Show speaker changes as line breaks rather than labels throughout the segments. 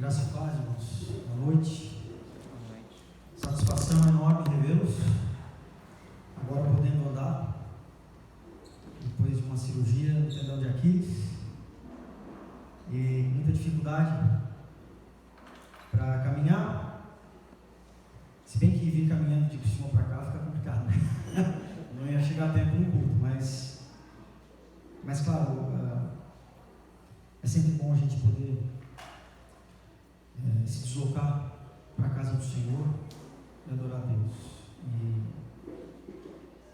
Graça e paz, irmãos. Boa noite. Satisfação enorme revê-los. Agora podendo andar, depois de uma cirurgia no tendão de Aquiles e muita dificuldade para caminhar. Se bem que vir caminhando de cima para cá fica complicado, né? Não ia chegar a tempo no culto, mas claro, é sempre bom a gente poder se deslocar para a casa do Senhor e adorar a Deus.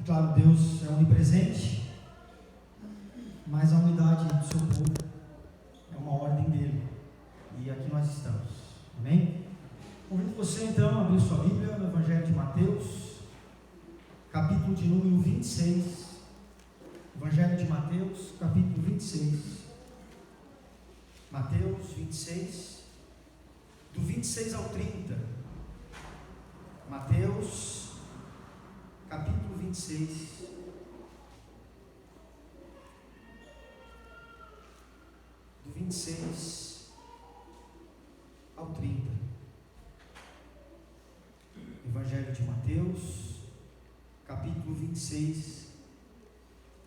E claro, Deus é onipresente, mas a unidade do seu povo é uma ordem dele, e aqui nós estamos, amém? Convido você então a abrir sua Bíblia no Evangelho de Mateus, capítulo de número 26. Evangelho de Mateus, capítulo 26. Mateus 26, do 26 ao 30. Mateus, capítulo 26, do 26 ao 30. Evangelho de Mateus, capítulo 26,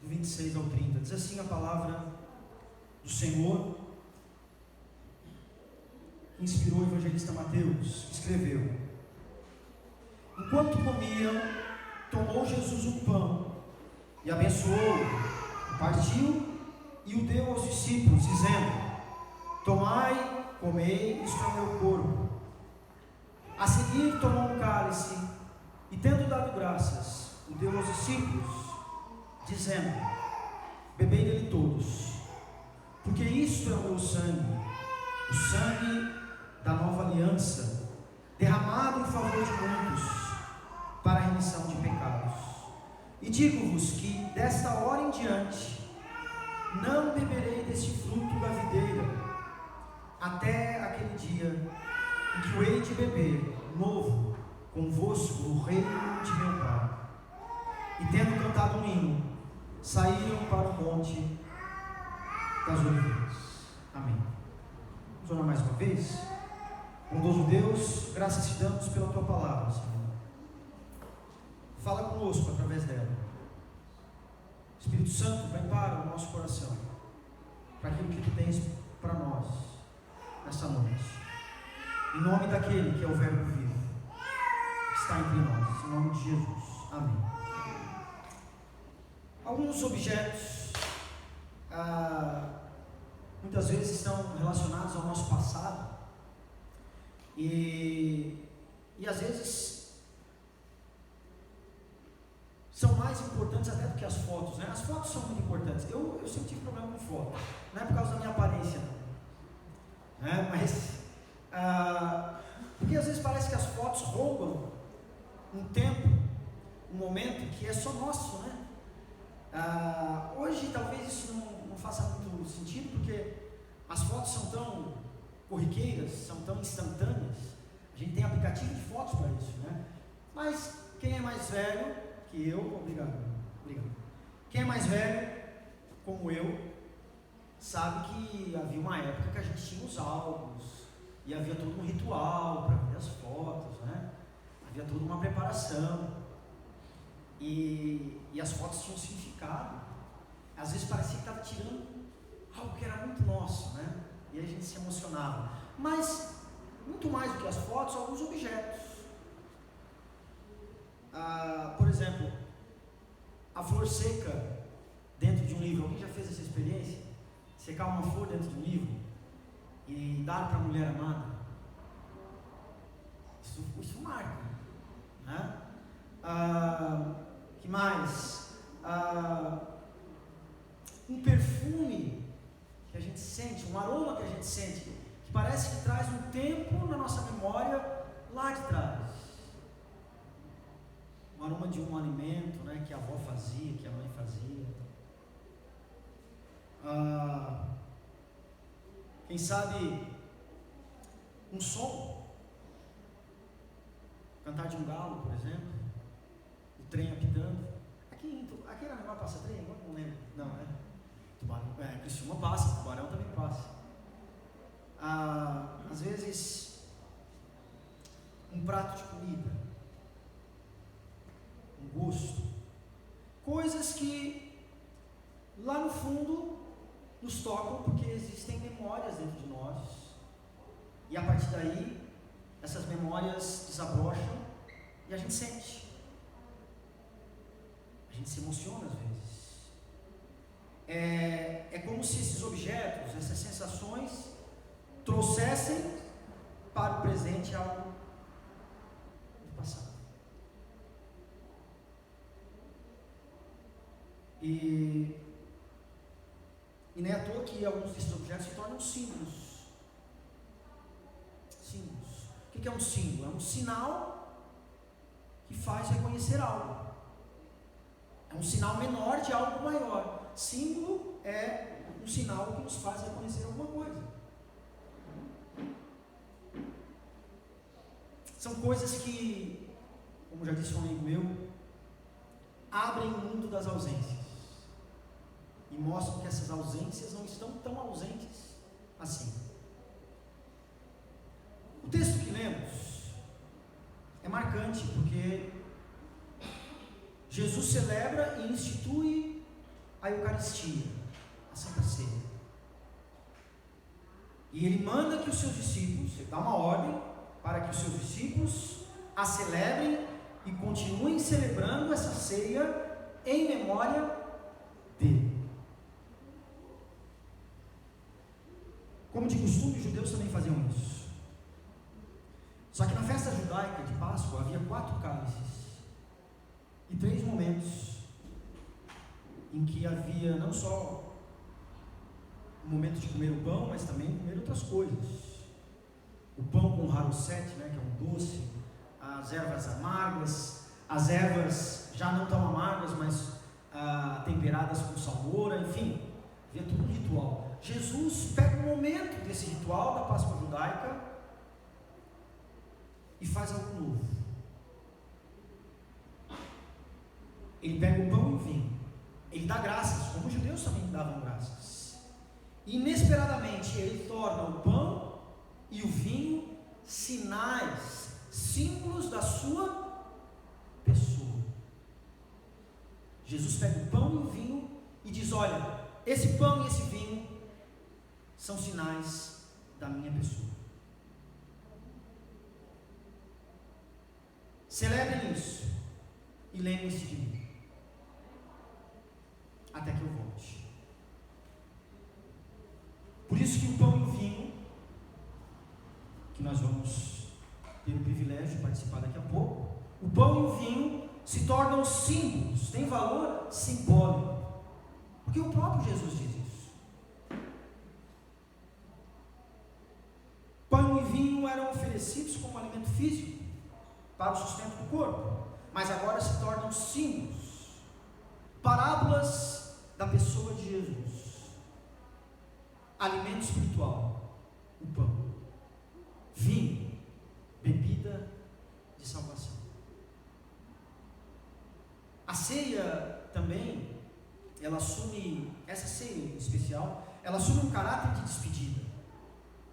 do 26 ao 30. Diz assim a palavra do Senhor, que inspirou o evangelista Mateus, que escreveu: enquanto comiam, tomou Jesus um pão e abençoou, partiu e o deu aos discípulos, dizendo: tomai, comei, isto é o meu corpo. A seguir tomou um cálice e, tendo dado graças, o deu aos discípulos, dizendo: bebei dele todos, porque isto é o meu sangue, o sangue da nova aliança, derramado em favor de muitos, para a remissão de pecados. E digo-vos que desta hora em diante não beberei deste fruto da videira, até aquele dia em que o hei de beber novo convosco no reino de meu Pai. E tendo cantado um hino, saíram para o monte das Oliveiras. Amém. Vamos orar mais uma vez? Bondoso Deus, graças te damos pela tua palavra, Senhor. Fala conosco através dela. Espírito Santo, prepara o nosso coração para aquilo que tu tens para nós nesta noite. Em nome daquele que é o Verbo vivo, que está entre nós, em nome de Jesus. Amém. Alguns objetos muitas vezes estão relacionados ao nosso passado e às vezes são mais importantes até do que as fotos, né? As fotos são muito importantes. Eu sempre tive problema com foto, não é por causa da minha aparência, não, né? Mas porque às vezes parece que as fotos roubam um tempo, um momento que é só nosso, né? Hoje talvez isso não faça muito sentido, porque as fotos são tão corriqueiras, são tão instantâneas. A gente tem aplicativo de fotos para isso, né? Mas quem é mais velho que eu, obrigado. Quem é mais velho, como eu, sabe que havia uma época que a gente tinha os álbuns e havia todo um ritual para ver as fotos, né? Havia toda uma preparação. E as fotos tinham significado. Às vezes parecia que estava tirando algo que era muito nosso, né? E aí a gente se emocionava. Mas, muito mais do que as fotos, alguns objetos. Por exemplo, a flor seca dentro de um livro. Alguém já fez essa experiência? Secar uma flor dentro de um livro e dar para a mulher amada. Isso marca, né? Que mais? Um perfume que a gente sente, um aroma que a gente sente, que parece que traz um tempo na nossa memória lá de trás. Um aroma de um alimento, né, que a avó fazia, que a mãe fazia. Quem sabe um som, cantar de um galo, por exemplo, o trem apitando. Aqui em Aranaguá passa trem? Agora não lembro. Não, né? Criciúma passa, Tubarão também passa. Às vezes prato de comida, um gosto, coisas que lá no fundo nos tocam, porque existem memórias dentro de nós, e a partir daí essas memórias desabrocham e a gente sente, a gente se emociona às vezes. É como se esses objetos, essas sensações trouxessem para o presente algo do passado. E não é à toa que alguns desses objetos se tornam símbolos. Símbolos. O que é um símbolo? É um sinal que faz reconhecer algo. É um sinal menor de algo maior. Símbolo é um sinal que nos faz reconhecer alguma coisa. São coisas que, como já disse um amigo meu, abrem o mundo das ausências e mostram que essas ausências não estão tão ausentes assim. O texto que lemos é marcante porque Jesus celebra e institui a Eucaristia, a Santa Ceia. E ele manda que os seus discípulos, ele dá uma ordem para que os seus discípulos a celebrem e continuem celebrando essa ceia em memória dele. Como de costume, os judeus também faziam isso. Só que na festa judaica de Páscoa havia 4 cálices e 3 momentos em que havia não só o momento de comer o pão, mas também comer outras coisas. O pão com harosete, né, que é um doce, as ervas amargas, as ervas já não tão amargas, mas temperadas com salmoura, enfim, havia todo um ritual. Jesus pega um momento desse ritual da Páscoa judaica e faz algo novo. Ele pega o pão e o vinho, ele dá graças, como os judeus também davam graças. Inesperadamente ele torna o pão e o vinho sinais, símbolos da sua pessoa. Jesus pega o pão e o vinho e diz: olha, esse pão e esse vinho são sinais da minha pessoa. Celebrem isso e lembrem-se de mim, até que eu volte. Por isso que o pão e o vinho, que nós vamos ter o privilégio de participar daqui a pouco, o pão e o vinho se tornam símbolos, têm valor simbólico, porque o próprio Jesus diz isso. Pão e vinho eram oferecidos como alimento físico para o sustento do corpo, mas agora se tornam símbolos, parábolas da pessoa de Jesus. Alimento espiritual, o pão; vinho, bebida de salvação. A ceia também, ela assume, essa ceia em especial, ela assume um caráter de despedida,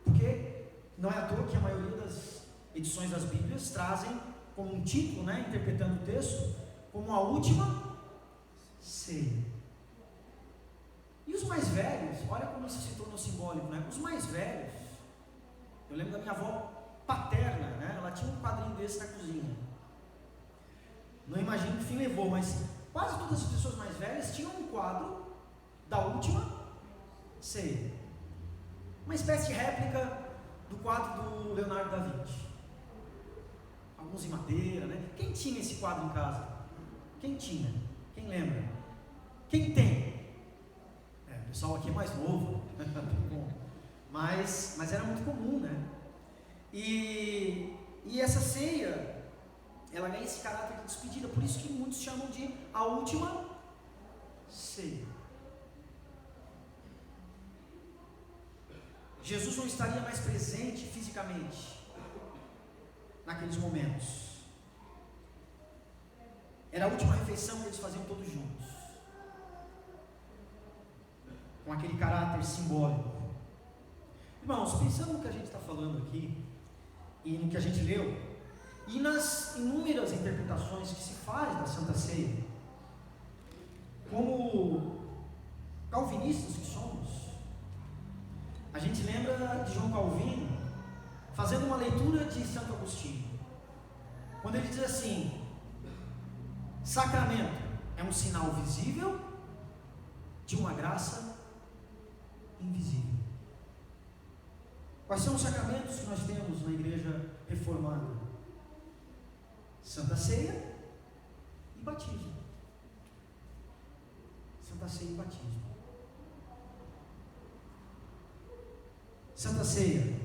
porque não é à toa que a maioria das edições das Bíblias trazem como um título, né, interpretando o texto, como a última ceia. E os mais velhos, olha como isso se tornou simbólico, né? Os mais velhos, eu lembro da minha avó paterna, né? Ela tinha um quadrinho desse na cozinha. Não imagino que fim levou, mas quase todas as pessoas mais velhas tinham um quadro da última ceia, uma espécie de réplica do quadro do Leonardo da Vinci, alguns em madeira, né? Quem tinha esse quadro em casa? Quem tinha? Quem lembra? Quem tem? O pessoal aqui é mais novo, mas era muito comum, né? E essa ceia, ela ganha esse caráter de despedida, por isso que muitos chamam de a última ceia. Jesus não estaria mais presente fisicamente naqueles momentos. Era a última refeição que eles faziam todos juntos, com aquele caráter simbólico. Irmãos, pensando no que a gente está falando aqui e no que a gente leu, e nas inúmeras interpretações que se faz da Santa Ceia. Como calvinistas que somos, a gente lembra de João Calvino fazendo uma leitura de Santo Agostinho, quando ele diz assim: sacramento é um sinal visível de uma graça invisível. Quais são os sacramentos que nós temos na igreja reformada? Santa Ceia e batismo. Santa Ceia e batismo. Santa Ceia,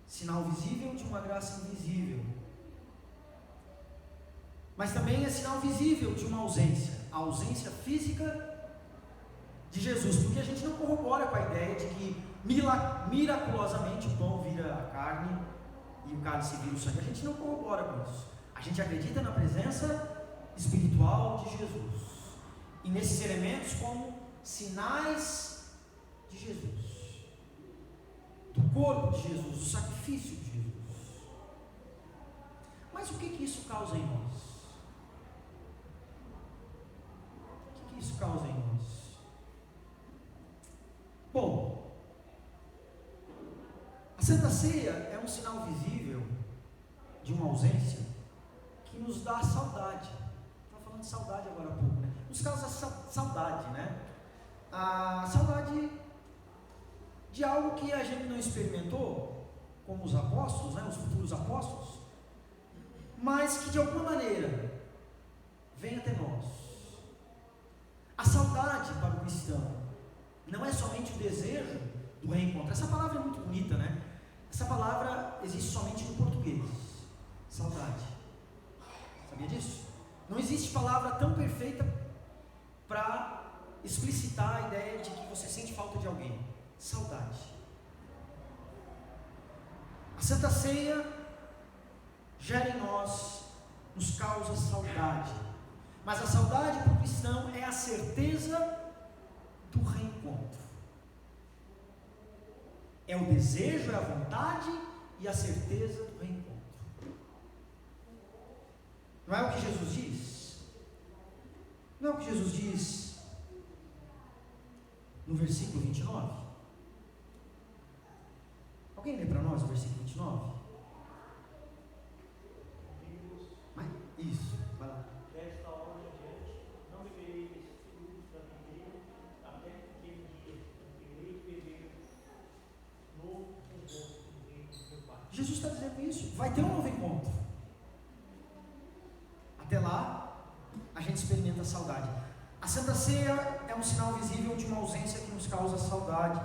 sinal visível de uma graça invisível, mas também é sinal visível de uma ausência, a ausência física de Jesus, porque a gente não corrobora com a ideia de que miraculosamente o pão vira a carne e o cálice vira o sangue. A gente não corrobora com isso. A gente acredita na presença espiritual de Jesus e nesses elementos como sinais de Jesus, do corpo de Jesus, do sacrifício de Jesus. Mas o que isso causa em nós? O que isso causa em nós? Bom, a Santa Ceia é um sinal visível de uma ausência que nos dá saudade. Estava falando de saudade agora há pouco, né? Nos causa saudade, né? A saudade de algo que a gente não experimentou, como os apóstolos, né? Os futuros apóstolos, mas que de alguma maneira vem até nós. A saudade para o cristão não é somente o desejo do reencontro. Essa palavra é muito bonita, né? Essa palavra existe somente no português. Saudade. Sabia disso? Não existe palavra tão perfeita para explicitar a ideia de que você sente falta de alguém. Saudade. A Santa Ceia gera em nós, nos causa saudade. Mas a saudade para o cristão é a certeza do reencontro. É o desejo, é a vontade e a certeza do reencontro. Não é o que Jesus diz? Não é o que Jesus diz no versículo 29? Alguém lê para nós o versículo 29? Mas, isso, vai lá.
Desta hora em diante, não beberei desse fruto da videira, até que aquele dia terei de beber novo convosco no reino do meu Pai.
Jesus está dizendo isso. Vai ter um novo encontro. Até lá, a gente experimenta a saudade. A Santa Ceia é um sinal visível de uma ausência que nos causa saudade.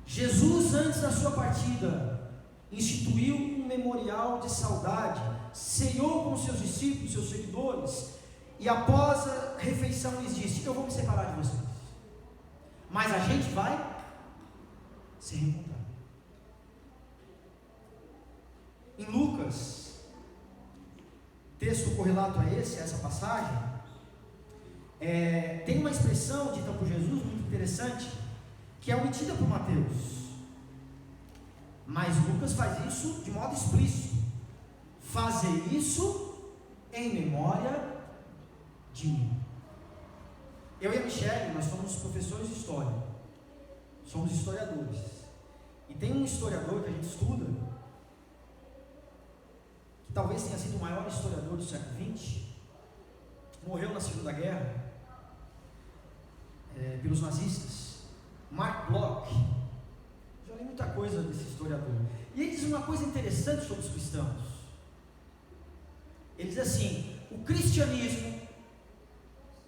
Jesus, antes da sua partida, instituiu um memorial de saudade, ceiou com seus discípulos, seus seguidores, e após a refeição lhes disse: eu vou me separar de vocês, mas a gente vai se reencontrar. Em Lucas, texto correlato a essa passagem, tem uma expressão dita por Jesus muito interessante, que é omitida por Mateus, mas Lucas faz isso de modo explícito: fazer isso em memória de mim. Eu e a Michele, nós somos professores de história, somos historiadores, e tem um historiador que a gente estuda, que talvez tenha sido o maior historiador do século XX, morreu na Segunda Guerra, pelos nazistas, Mark Bloch. Já li muita coisa desse historiador, e ele diz uma coisa interessante sobre os cristãos. Ele diz assim: o cristianismo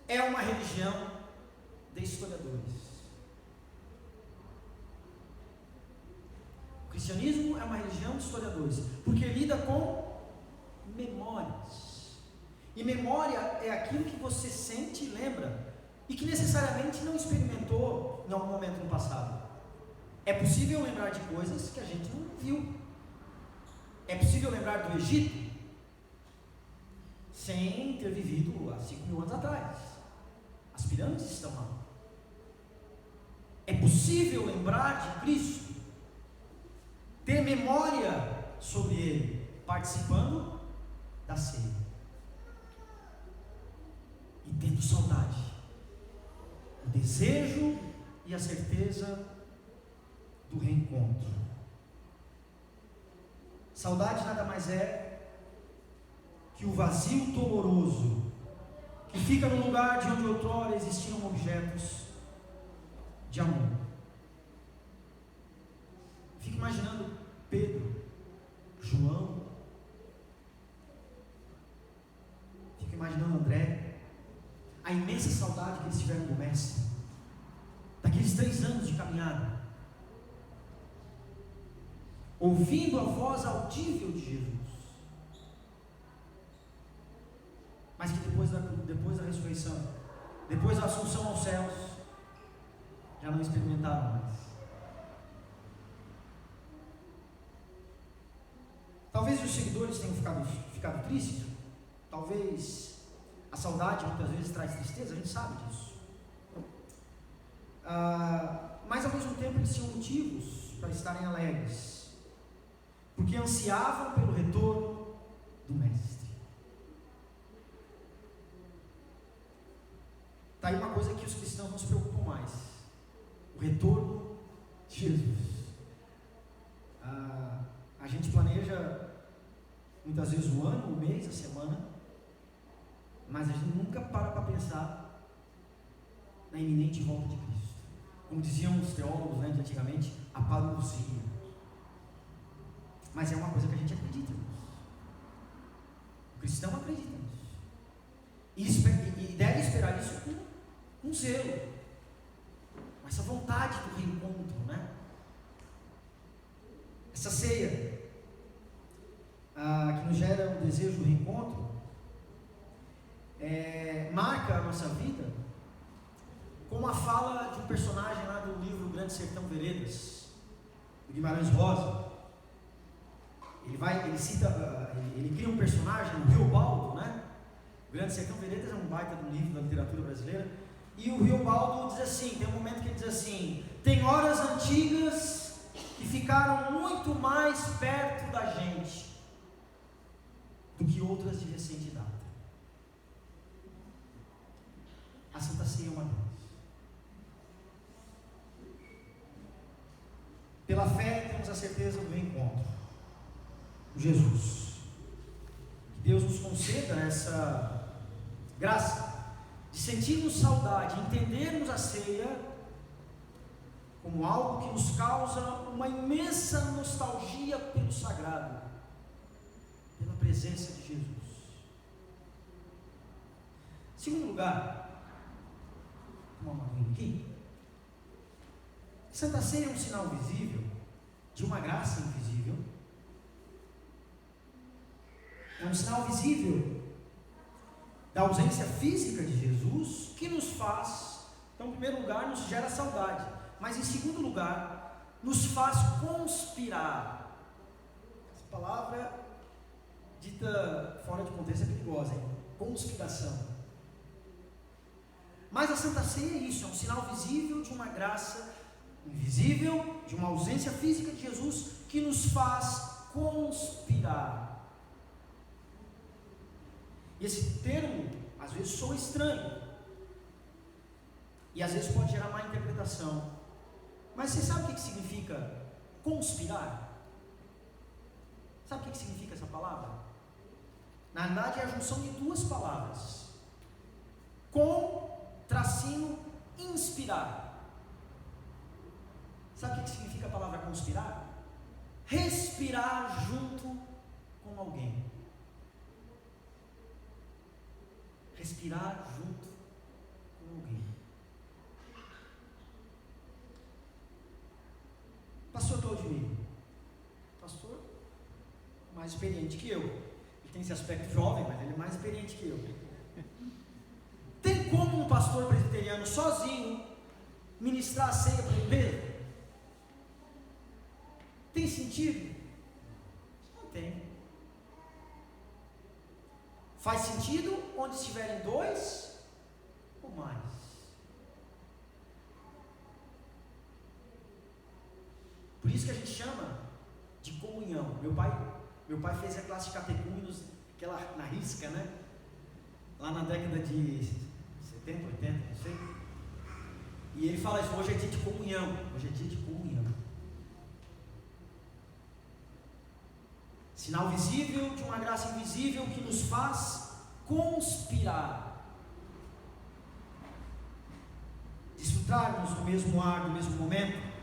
é uma religião de historiadores. O cristianismo é uma religião de historiadores, porque lida com memórias, e memória é aquilo que você sente e lembra, e que necessariamente não experimentou em algum momento no passado. É possível lembrar de coisas que a gente não viu. É possível lembrar do Egito sem ter vivido há 5.000 anos atrás. As pirâmides estão lá. É possível lembrar de Cristo, ter memória sobre ele? Participando da ceia e tendo saudade, o desejo e a certeza do reencontro. Saudade nada mais é que o vazio doloroso que fica no lugar de onde outrora existiam objetos de amor. Fico imaginando Pedro, João, fico imaginando André, a imensa saudade que eles tiveram do Mestre, daqueles 3 anos de caminhada, ouvindo a voz audível de Jesus, mas que depois da ressurreição, depois da assunção aos céus, já não experimentaram mais. Talvez os seguidores tenham ficado tristes, talvez a saudade muitas vezes traz tristeza, a gente sabe disso. Mas ao mesmo tempo eles tinham motivos para estarem alegres, porque ansiavam pelo retorno do Mestre. Está aí uma coisa que os cristãos não se preocupam mais: o retorno de Jesus. A gente planeja muitas vezes o ano, o mês, a semana, mas a gente nunca para pensar na iminente volta de Cristo. Como diziam os teólogos, né, de antigamente, a parousia. Mas é uma coisa que a gente acredita nisso. O cristão acredita nisso. E deve esperar isso com zelo, com essa vontade do reencontro, né? Essa ceia que nos gera um desejo do reencontro marca a nossa vida como a fala de um personagem lá do livro Grande Sertão Veredas, do Guimarães Rosa. Ele cria um personagem, o Riobaldo, né? O Grande Sertão Veredas é um baita de um livro da literatura brasileira, e o Riobaldo diz assim, tem um momento que ele diz assim: tem horas antigas que ficaram muito mais perto da gente do que outras de recente data. A Santa Ceia é uma delas. Pela fé temos a certeza do reencontro com Jesus. Que Deus nos conceda essa graça de sentirmos saudade, entendermos a ceia como algo que nos causa uma imensa nostalgia pelo sagrado, pela presença de Jesus. Segundo lugar, vamos tomar uma aguinha aqui. Santa Ceia é um sinal visível de uma graça invisível. É um sinal visível da ausência física de Jesus, que nos faz, então, em primeiro lugar, nos gera saudade, mas em segundo lugar, nos faz conspirar. Essa palavra dita fora de contexto é perigosa, hein? Conspiração. Mas a Santa Ceia é isso, é um sinal visível de uma graça invisível, de uma ausência física de Jesus, que nos faz conspirar. E esse termo, às vezes, soa estranho, e às vezes pode gerar má interpretação. Mas você sabe o que significa conspirar? Sabe o que significa essa palavra? Na verdade, é a junção de 2 palavras: inspirar. Sabe o que significa a palavra conspirar? Respirar junto com alguém. Respirar junto com alguém. Pastor Claudemir, pastor mais experiente que eu. Ele tem esse aspecto jovem, mas ele é mais experiente que eu. Tem como um pastor presbiteriano sozinho ministrar a ceia para ele mesmo? Tem sentido? Não tem. Faz sentido onde estiverem 2 ou mais. Por isso que a gente chama de comunhão. comunhão. Meu pai fez a classe de catecúmenos, aquela na risca, né? Lá na década de 70, 80, não sei. E ele fala isso: hoje é dia de comunhão. Hoje é dia de comunhão. Sinal visível de uma graça invisível que nos faz conspirar, desfrutarmos do mesmo ar, do mesmo momento.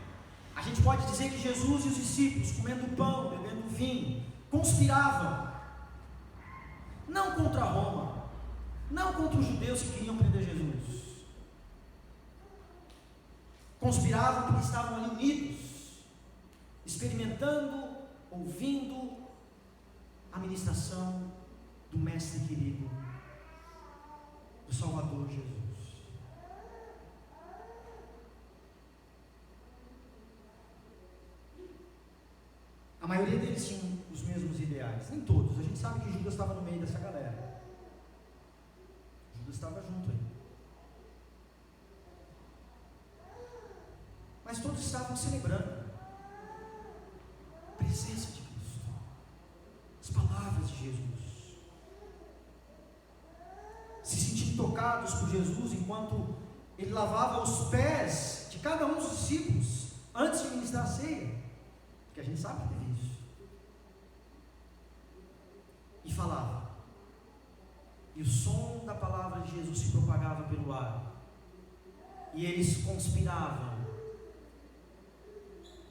A gente pode dizer que Jesus e os discípulos, comendo pão, bebendo vinho, conspiravam, não contra Roma, não contra os judeus que queriam prender Jesus, conspiravam porque estavam ali unidos, experimentando, ouvindo a ministração do Mestre querido, do Salvador Jesus. A maioria deles tinham os mesmos ideais, nem todos. A gente sabe que Judas estava no meio dessa galera. Judas estava junto aí. Mas todos estavam celebrando a presença de Cristo, as palavras de Jesus, se sentindo tocados por Jesus enquanto ele lavava os pés de cada um dos discípulos antes de ministrar a ceia, porque a gente sabe que teve isso, e falava, e o som da palavra de Jesus se propagava pelo ar, e eles conspiravam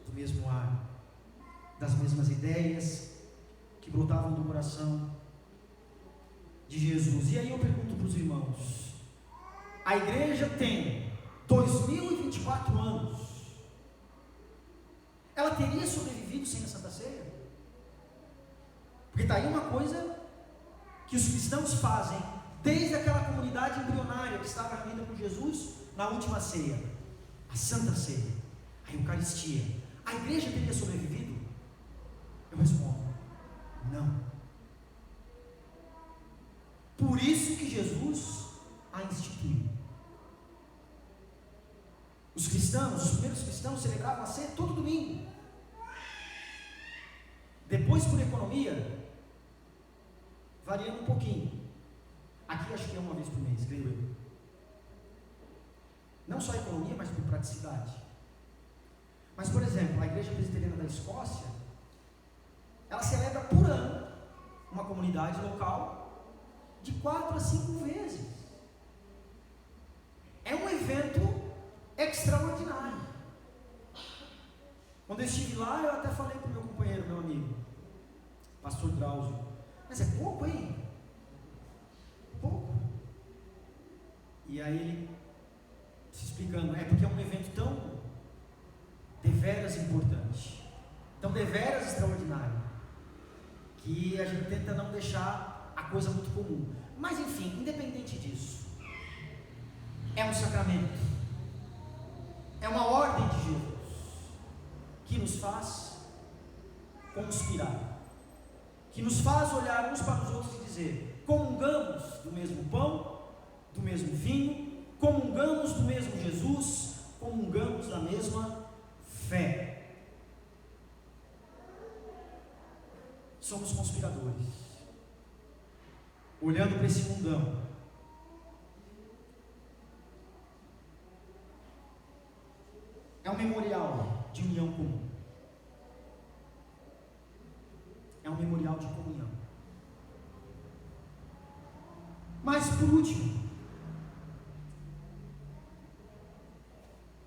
do mesmo ar, das mesmas ideias que brotavam do coração de Jesus. E aí eu pergunto para os irmãos: a igreja tem 2024 anos, ela teria sobrevivido sem a Santa Ceia? Porque está aí uma coisa que os cristãos fazem desde aquela comunidade embrionária que estava reunida com Jesus na última ceia, a Santa Ceia, a Eucaristia. A igreja teria sobrevivido? Eu respondo: não. Por isso que Jesus a instituiu. Os cristãos, os primeiros cristãos, celebravam a ceia todo domingo. Depois, por economia, variando um pouquinho. Aqui acho que é uma vez por mês, creio eu. Não só economia, mas por praticidade. Mas, por exemplo, a Igreja Presbiteriana da Escócia, ela celebra por ano uma comunidade local de 4 a 5 vezes. É um evento extraordinário. Quando eu estive lá, eu até falei para o meu companheiro, meu amigo, pastor Drauzio: mas é pouco, hein? Pouco. E aí ele se explicando: é porque é um evento tão deveras importante, tão deveras extraordinário, que a gente tenta não deixar a coisa muito comum. Mas enfim, independente disso, é um sacramento, é uma ordem de Jesus que nos faz conspirar, que nos faz olhar uns para os outros e dizer: comungamos do mesmo pão, do mesmo vinho, comungamos do mesmo Jesus, comungamos da mesma fé. Somos conspiradores, olhando para esse mundão, é um memorial de união comum, é um memorial de comunhão. Mas por último,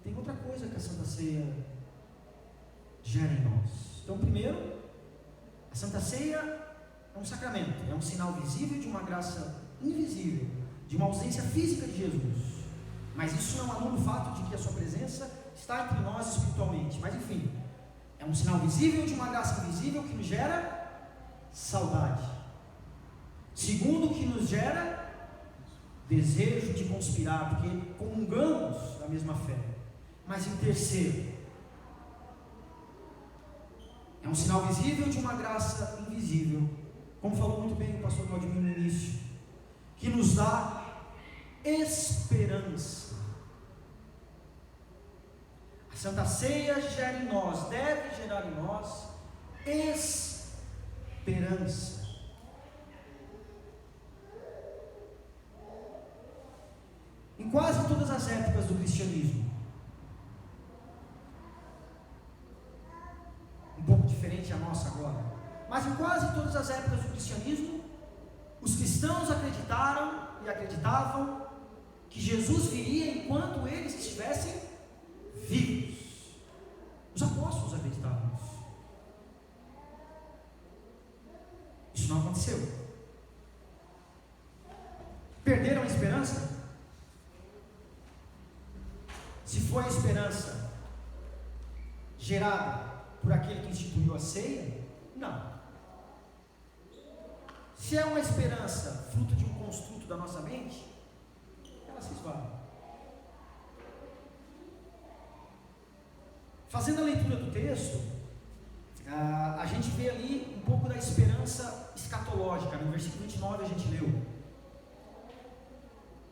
tem outra coisa que a Santa Ceia gera em nós. Então, primeiro, a Santa Ceia é um sacramento, é um sinal visível de uma graça invisível, de uma ausência física de Jesus. Mas isso não anula o fato de que a sua presença está entre nós espiritualmente. Mas enfim, é um sinal visível de uma graça invisível que nos gera saudade. Segundo, que nos gera desejo de conspirar, porque comungamos da mesma fé. Mas em terceiro, é um sinal visível de uma graça invisível, como falou muito bem o pastor Claudinho no início, que nos dá esperança. A Santa Ceia gera em nós, deve gerar em nós esperança. Em quase todas as épocas do cristianismo, um pouco diferente a nossa agora, mas em quase todas as épocas do cristianismo, os cristãos acreditaram e acreditavam que Jesus viria enquanto eles estivessem vivos. Os apóstolos acreditavam nisso. Isso não aconteceu. Perderam a esperança? Se foi a esperança gerada por aquele que instituiu a ceia, não. Se é uma esperança fruto de um construto da nossa mente, ela se esvai. Fazendo a leitura do texto, a gente vê ali um pouco da esperança escatológica. No versículo 29 a gente leu,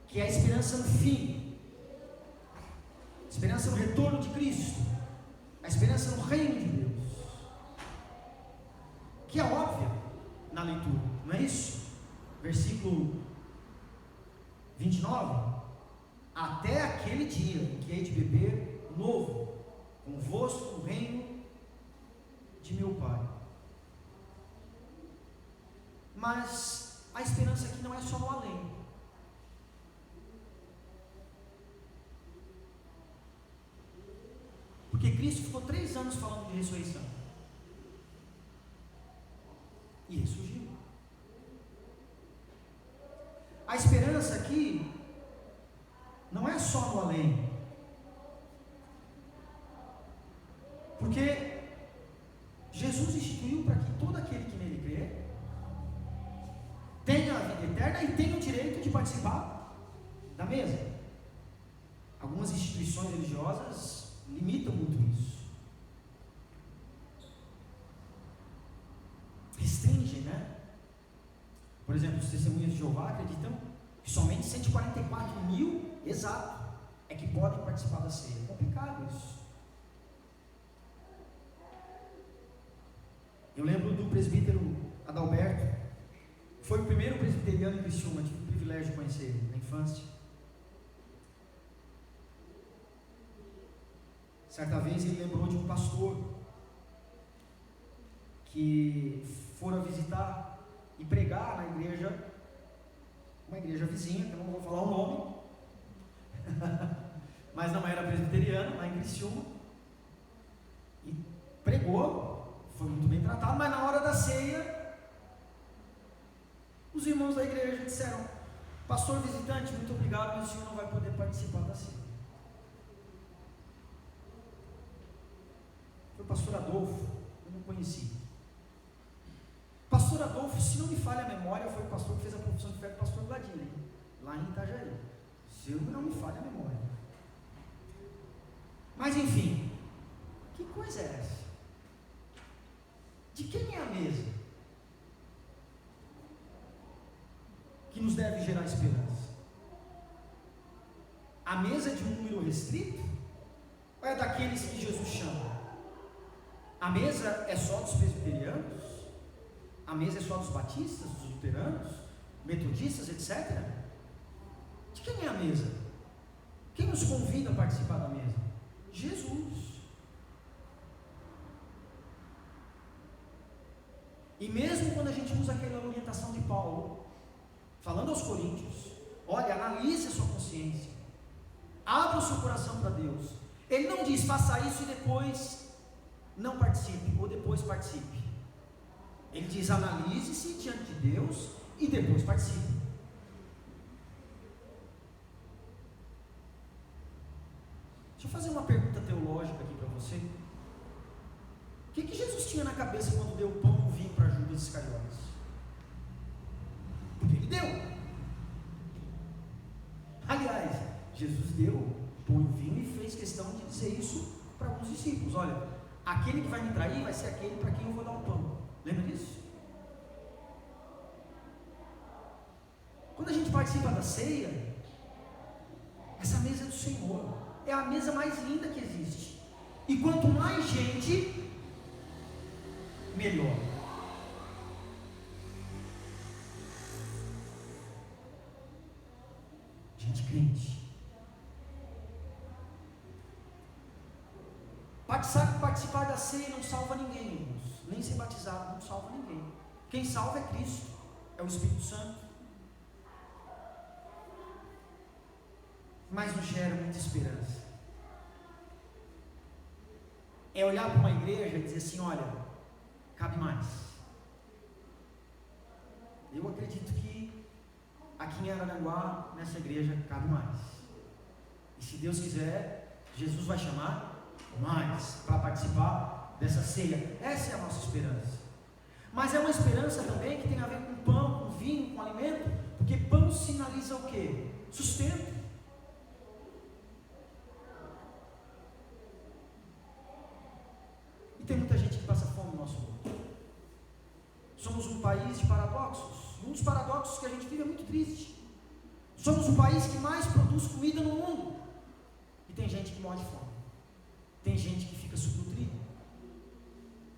que é a esperança no fim, a esperança no retorno de Cristo, a esperança no reino de Deus, que é óbvia na leitura, não é isso? Versículo 29: até aquele dia em que hei de beber novo convosco no reino de meu Pai. Mas a esperança aqui não é só no além. Porque Cristo ficou 3 anos falando de ressurreição e ressurgiu. A esperança aqui não é só no além, porque Jesus instituiu para que todo aquele que nele crê tenha a vida eterna e tenha o direito de participar da mesa. Algumas instituições religiosas limitam muito isso, restringem, né? Por exemplo, os testemunhas de Jeová acreditam que somente 144 mil, exato, é que podem participar da ceia. É complicado isso. Eu lembro do presbítero Adalberto, foi o primeiro presbiteriano em Criciúma, tive o privilégio de conhecer ele na infância. Certa vez ele lembrou de um pastor que fora visitar e pregar na igreja, uma igreja vizinha, que eu não vou falar o nome, mas não era presbiteriano, lá em Criciúma, e pregou, foi muito bem tratado, mas na hora da ceia, os irmãos da igreja disseram: pastor visitante, muito obrigado, mas o senhor não vai poder participar da ceia. Foi o pastor Adolfo, eu não conheci. Pastor Adolfo, se não me falha a memória, foi o pastor que fez a profissão de fé do pastor Vladimir, lá em Itajaí. Se não me falha a memória. Mas enfim, que coisa é essa? De quem é a mesa que nos deve gerar esperança? A mesa é de um número restrito? Ou é daqueles que Jesus chama? A mesa é só dos presbiterianos? A mesa é só dos batistas, dos luteranos, metodistas, etc? De quem é a mesa? Quem nos convida a participar da mesa? Jesus. E mesmo quando a gente usa aquela orientação de Paulo, falando aos coríntios, olha, analise a sua consciência, abra o seu coração para Deus. Ele não diz, faça isso e depois não participe, ou depois participe. Ele diz, analise-se diante de Deus e depois participe. Deixa eu fazer uma pergunta teológica aqui para você. O que Jesus tinha na cabeça quando deu o pão e o vinho para Judas Iscariotes? Porque ele deu. Aliás, Jesus deu o pão e o vinho e fez questão de dizer isso para alguns discípulos. Olha, aquele que vai me trair vai ser aquele para quem eu vou dar o pão. Lembra disso? Quando a gente participa da ceia, essa mesa é do Senhor, é a mesa mais linda que existe. E quanto mais gente melhor. Gente crente. Participar da ceia não salva ninguém, irmãos. Nem ser batizado não salva ninguém. Quem salva é Cristo, é o Espírito Santo. Mas nos gera muita esperança. É olhar para uma igreja e dizer assim: olha, cabe mais. Eu acredito que aqui em Araranguá, nessa igreja, cabe mais. E se Deus quiser, Jesus vai chamar mais para participar dessa ceia. Essa é a nossa esperança. Mas é uma esperança também que tem a ver com pão, com vinho, com alimento, porque pão sinaliza o quê? Sustento. E tem muita gente que passa fome no nosso mundo. Somos um país de paradoxos. Um dos paradoxos que a gente vive é muito triste. Somos o país que mais produz comida no mundo. E tem gente que morre de fome. Tem gente que fica subnutrida.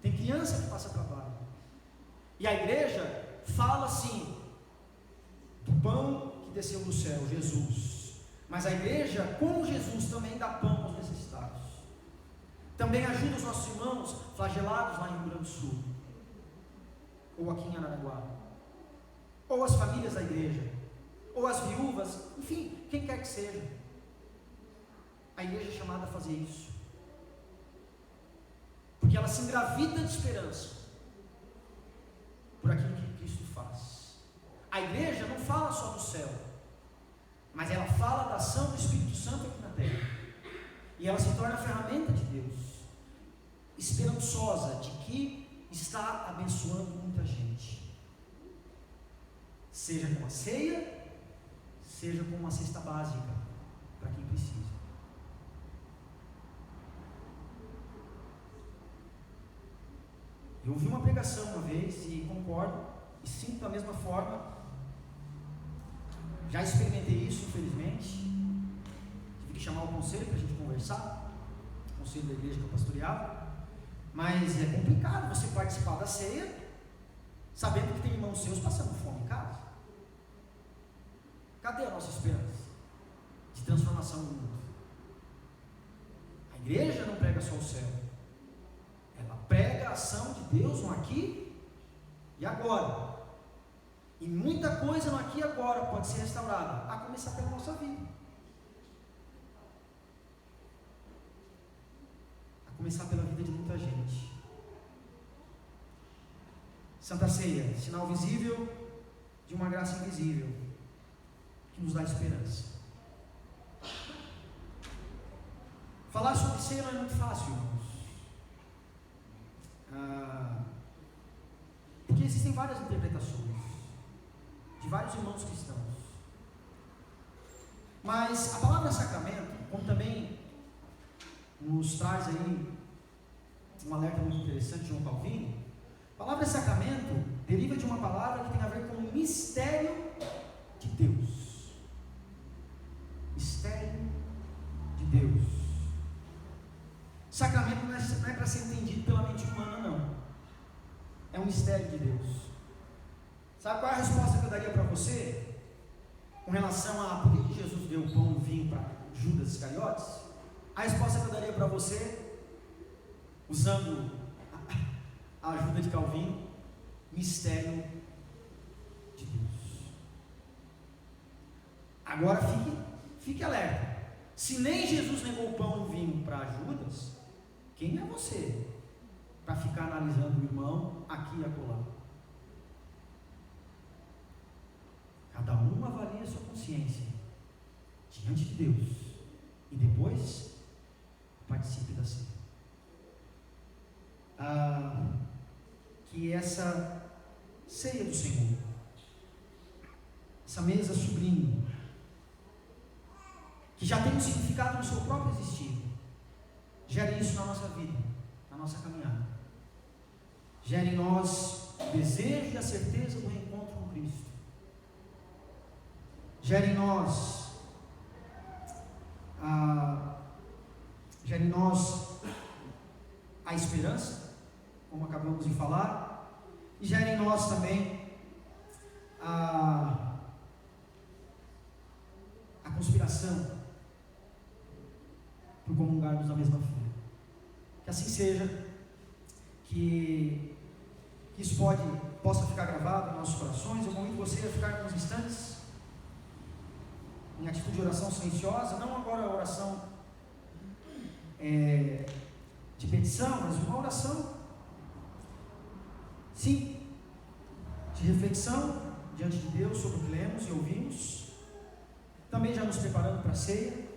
Tem criança que passa trabalho. E a igreja fala assim do pão que desceu do céu, Jesus. Mas a igreja, como Jesus, também dá pão aos necessitados. Também ajuda os nossos irmãos flagelados lá em Rio Grande do Sul, ou aqui em Araranguá, ou as famílias da igreja, ou as viúvas, enfim, quem quer que seja. A igreja é chamada a fazer isso, porque ela se engravida de esperança por aquilo que Cristo faz. A igreja não fala só do céu, mas ela fala da ação do Espírito Santo aqui na terra, e ela se torna a ferramenta de Deus, esperançosa de que está abençoando muita gente, seja com a ceia, seja com uma cesta básica para quem precisa. Eu ouvi uma pregação uma vez e concordo e sinto da mesma forma. Já experimentei isso, infelizmente. Tive que chamar o conselho para a gente conversar, o conselho da igreja que eu pastoreava. Mas é complicado você participar da ceia sabendo que tem irmãos seus passando fome em casa. Cadê a nossa esperança de transformação do mundo? A igreja não prega só o céu, ela prega a ação de Deus no aqui e agora. E muita coisa no aqui e agora pode ser restaurada, a começar pela nossa vida, a começar pela vida de muita gente. Santa Ceia, sinal visível de uma graça invisível que nos dá esperança. Falar sobre ceia não é muito fácil, irmãos, porque existem várias interpretações de vários irmãos cristãos. Mas a palavra sacramento, como também nos traz aí um alerta muito interessante de João Calvino, a palavra sacramento deriva de uma palavra que tem a ver com o mistério de Deus. Mistério de Deus. Sacramento não é para ser entendido pela mente humana, não. É um mistério de Deus. Sabe qual é a resposta que eu daria para você com relação a por que Jesus deu o pão e o vinho para Judas Iscariotes? A resposta que eu daria para você, usando a ajuda de Calvino: mistério de Deus. Agora fique alerta. Se nem Jesus negou o pão e o vinho para Judas, quem é você para ficar analisando o irmão aqui e acolá? Cada um avalia a sua consciência diante de Deus e depois participe da ceia. Que essa ceia do Senhor, essa mesa sublime, que já tem um significado no seu próprio existir, gere isso na nossa vida, na nossa caminhada. Gere em nós o desejo e a certeza do reencontro com Cristo. Gere em nós a esperança, como acabamos de falar, e gere em nós também a conspiração por comungarmos da mesma fé. Que assim seja, que isso possa ficar gravado em nossos corações. Eu convido você a ficar alguns instantes em atitude de oração silenciosa, não agora a oração de petição, mas uma oração, sim, de reflexão diante de Deus sobre o que lemos e ouvimos, também já nos preparando para a ceia.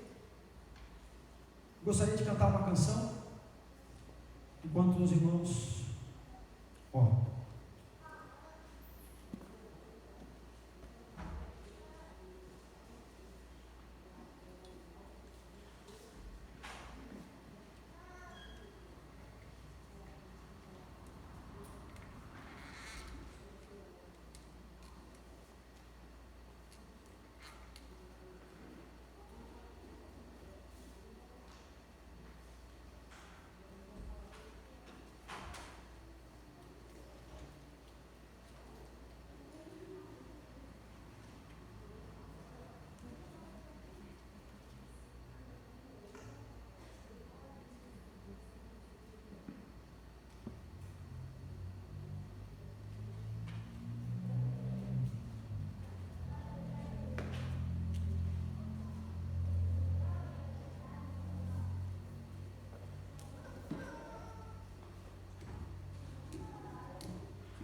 Gostaria de cantar uma canção enquanto os irmãos oram.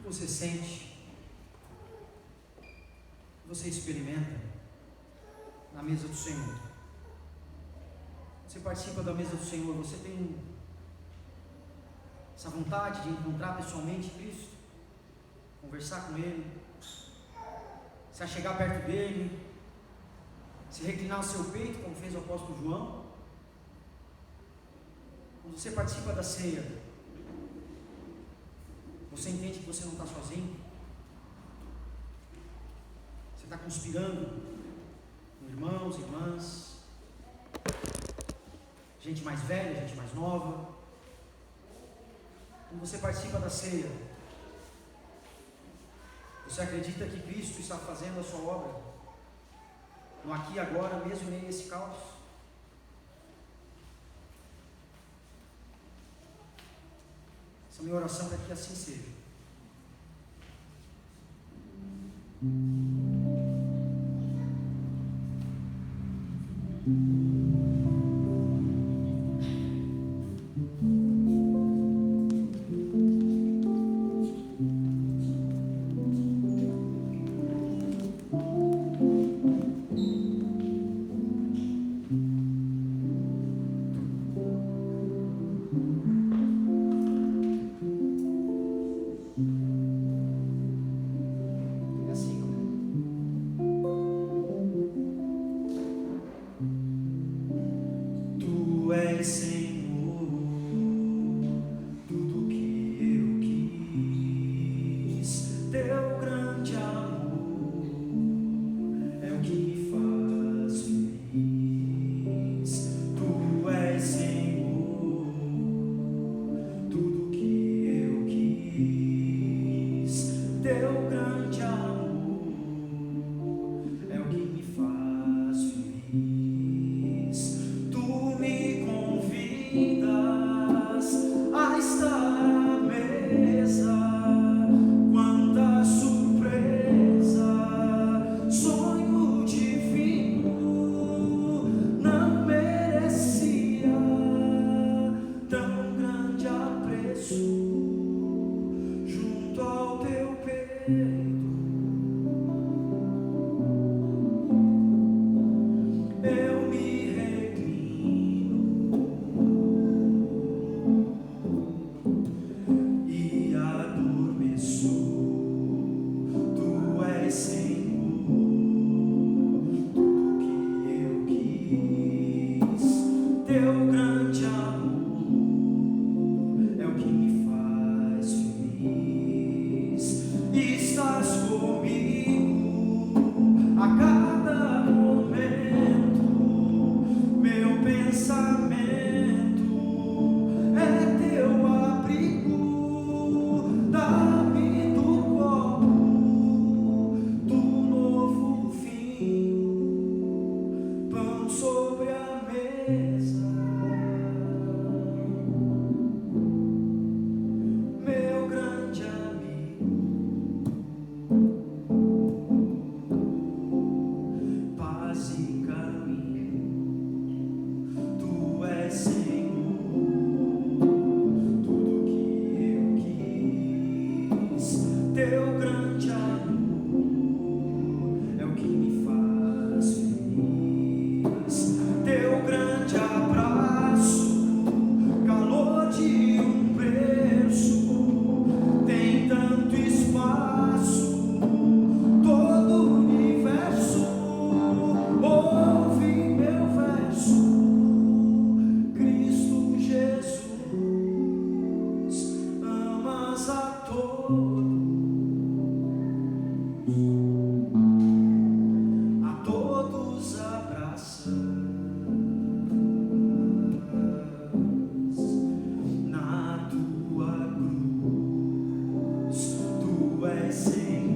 Você sente, você experimenta na mesa do Senhor. Você participa da mesa do Senhor, você tem essa vontade de encontrar pessoalmente Cristo, conversar com Ele, se achegar perto dEle, se reclinar no seu peito, como fez o apóstolo João. Quando você participa da ceia, você entende que você não está sozinho. Você está conspirando com irmãos, irmãs, gente mais velha, gente mais nova. Quando você participa da ceia, você acredita que Cristo está fazendo a sua obra no aqui e agora, mesmo em meio a esse caos. Essa minha oração é que assim seja.
Tu me convidas sing.